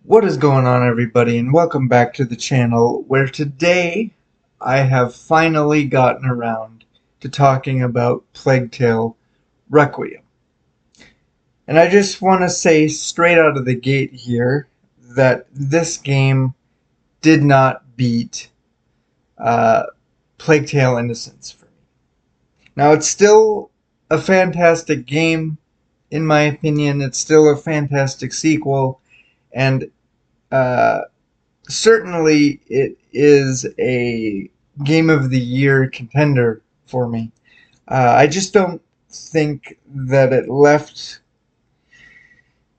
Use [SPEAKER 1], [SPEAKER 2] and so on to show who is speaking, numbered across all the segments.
[SPEAKER 1] What is going on, everybody, and welcome back to the channel, where today I have finally gotten around to talking about Plague Tale Requiem. And I just want to say straight out of the gate here that this game did not beat uh, Plague Tale Innocence for me. Now, it's still a fantastic game, in my opinion. It's still a fantastic sequel, and uh, certainly it is a game of the year contender for me. I just don't think that it left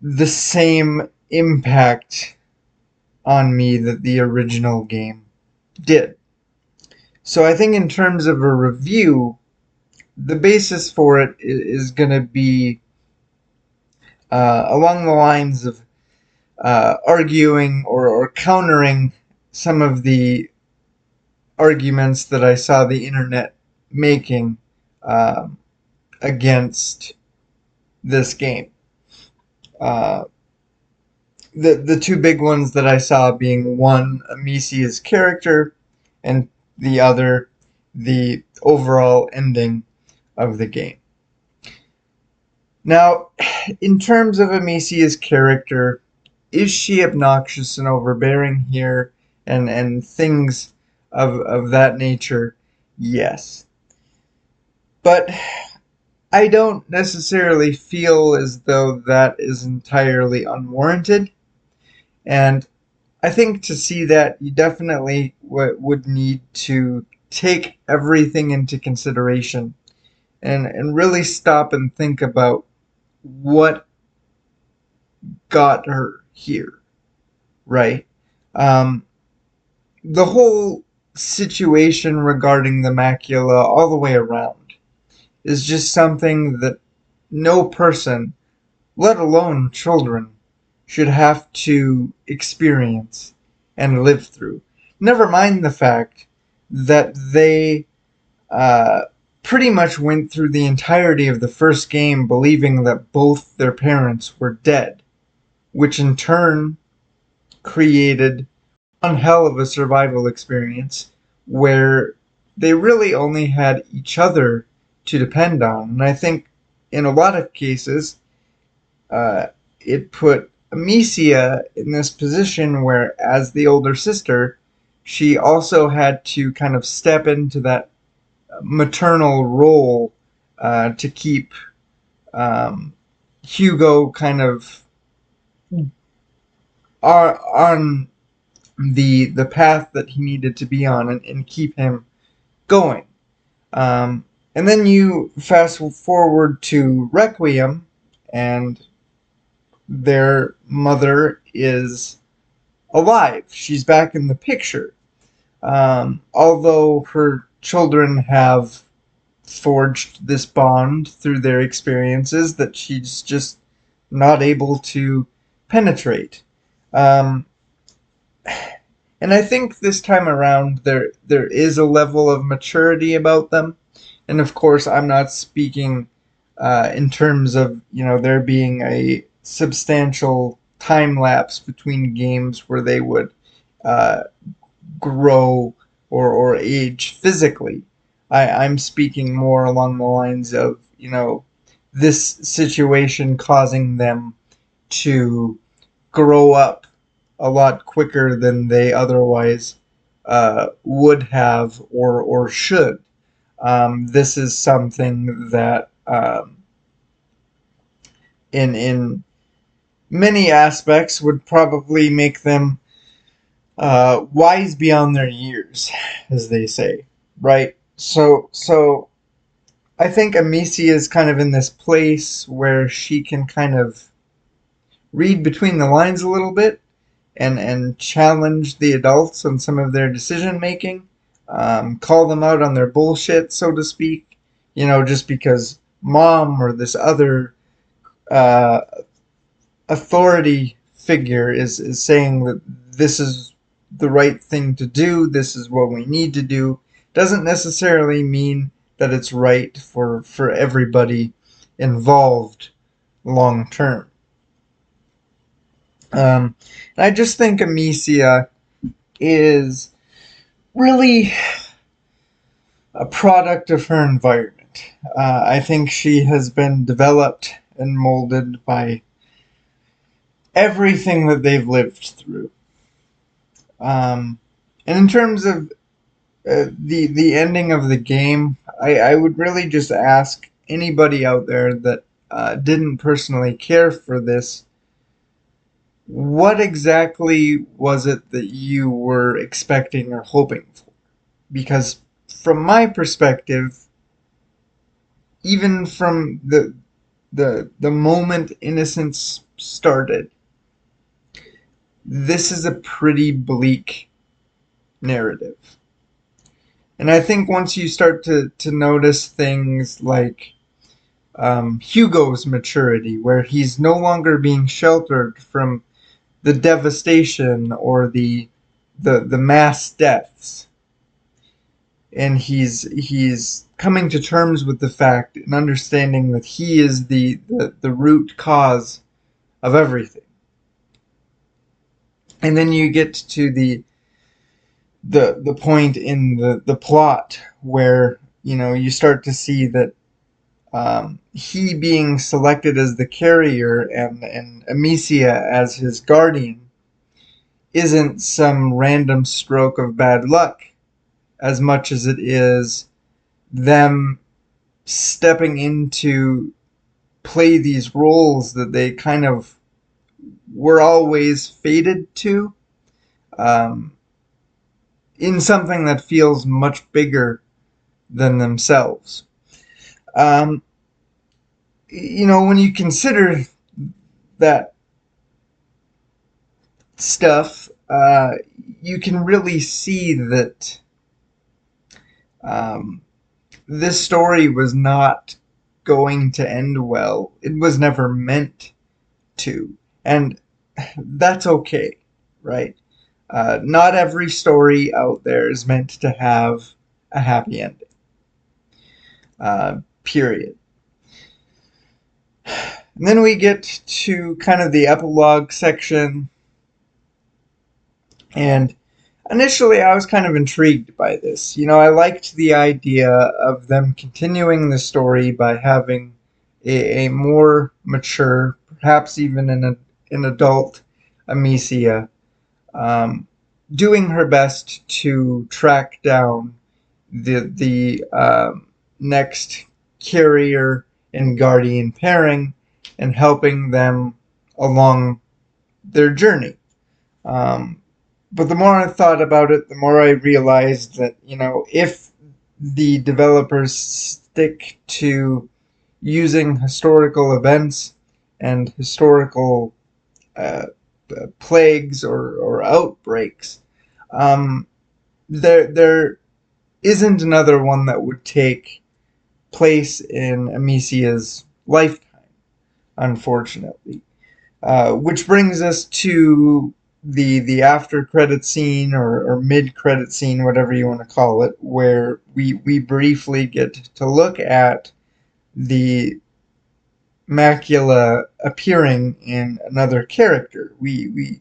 [SPEAKER 1] the same impact on me that the original game did. So I think in terms of a review, the basis for it is going to be along the lines of arguing or countering some of the arguments that I saw the internet making uh, against this game. Uh, the two big ones that I saw being one, Amicia's character, and the other, the overall ending of the game. Now, in terms of Amicia's character, is she obnoxious and overbearing here and things of that nature? Yes. But I don't necessarily feel as though that is entirely unwarranted. And I think to see that, you definitely would need to take everything into consideration and really stop and think about what got her here, right? Um, the whole situation regarding the macula all the way around is just something that no person, let alone children, should have to experience and live through. Never mind the fact that they uh, pretty much went through the entirety of the first game believing that both their parents were dead, which in turn created one hell of a survival experience where they really only had each other to depend on. And I think in a lot of cases, uh, it put Amicia in this position where, as the older sister, she also had to kind of step into that maternal role to keep um, Hugo kind of on the path that he needed to be on and keep him going. And then you fast forward to Requiem, and their mother is alive. She's back in the picture. Although her children have forged this bond through their experiences that she's just not able to penetrate. Um, and I think this time around there is a level of maturity about them. And of course, I'm not speaking in terms of there being a substantial time lapse between games where they would uh, grow or age physically. I'm speaking more along the lines of this situation causing them to grow up a lot quicker than they otherwise would have or should. This is something that in many aspects would probably make them wise beyond their years, as they say, right? So I think Amicia is kind of in this place where she can kind of read between the lines a little bit and challenge the adults on some of their decision making, call them out on their bullshit, so to speak. Just because mom or this other uh, authority figure is saying that this is the right thing to do, this is what we need to do, doesn't necessarily mean that it's right for everybody involved long term. And I just think Amicia is really a product of her environment. I think she has been developed and molded by everything that they've lived through. Um, and in terms of the ending of the game, I would really just ask anybody out there that didn't personally care for this, what exactly was it that you were expecting or hoping for? Because from my perspective, even from the moment Innocence started, this is a pretty bleak narrative. And I think once you start to notice things like Hugo's maturity, where he's no longer being sheltered from the devastation or the mass deaths, and he's coming to terms with the fact and understanding that he is the root cause of everything. And then you get to the point in the plot where you start to see that he being selected as the carrier and Amicia as his guardian isn't some random stroke of bad luck as much as it is them stepping into play these roles that they kind of were always fated to, um, in something that feels much bigger than themselves. Um, when you consider that stuff, you can really see that um, this story was not going to end well. It was never meant to. And that's okay, right? Not every story out there is meant to have a happy ending. Period. And then we get to kind of the epilogue section. And initially, I was kind of intrigued by this. I liked the idea of them continuing the story by having a more mature, perhaps even an adult Amicia, um, doing her best to track down the next carrier and guardian pairing and helping them along their journey. Um, but the more I thought about it, the more I realized that, if the developers stick to using historical events and historical uh, plagues or outbreaks, there isn't another one that would take place in Amicia's lifetime, unfortunately. Which brings us to the after credit scene or mid credit scene, whatever you want to call it, where we briefly get to look at the macula appearing in another character. We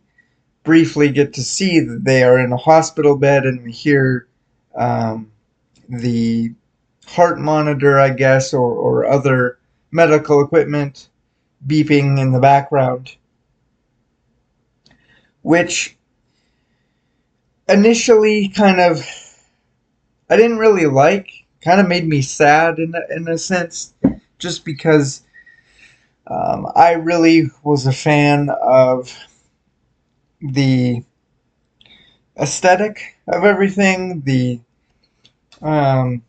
[SPEAKER 1] briefly get to see that they are in a hospital bed, and we hear the heart monitor, I guess, or other medical equipment beeping in the background, which initially kind of I didn't really like. Kind of made me sad in a sense, just because I really was a fan of the aesthetic of everything, um,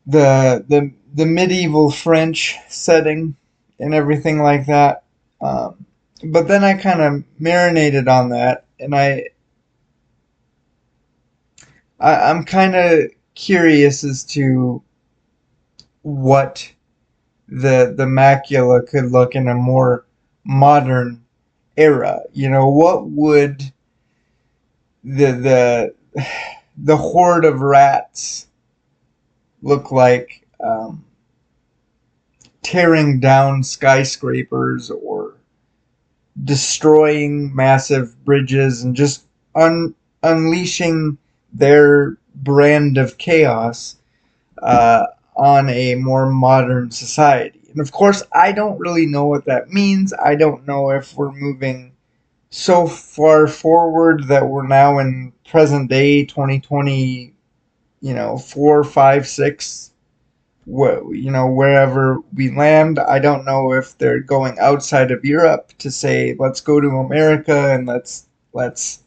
[SPEAKER 1] the medieval French setting and everything like that. But then I kind of marinated on that, and I'm kind of curious as to what the macula could look in a more modern era. What would the the horde of rats look like, tearing down skyscrapers or destroying massive bridges and just unleashing their brand of chaos uh, on a more modern society. And of course, I don't really know what that means. I don't know if we're moving so far forward that we're now in present day 2020, 4, 5, 6, wherever we land. I don't know if they're going outside of Europe to say, let's go to America and let's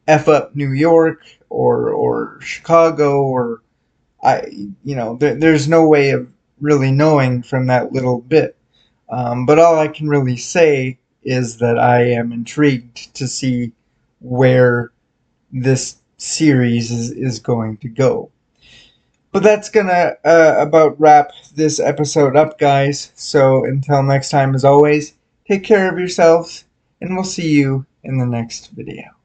[SPEAKER 1] F up New York or Chicago or there's no way of really knowing from that little bit. But all I can really say is that I am intrigued to see where this series is going to go. But that's gonna about wrap this episode up, guys. So until next time, as always, take care of yourselves, and we'll see you in the next video.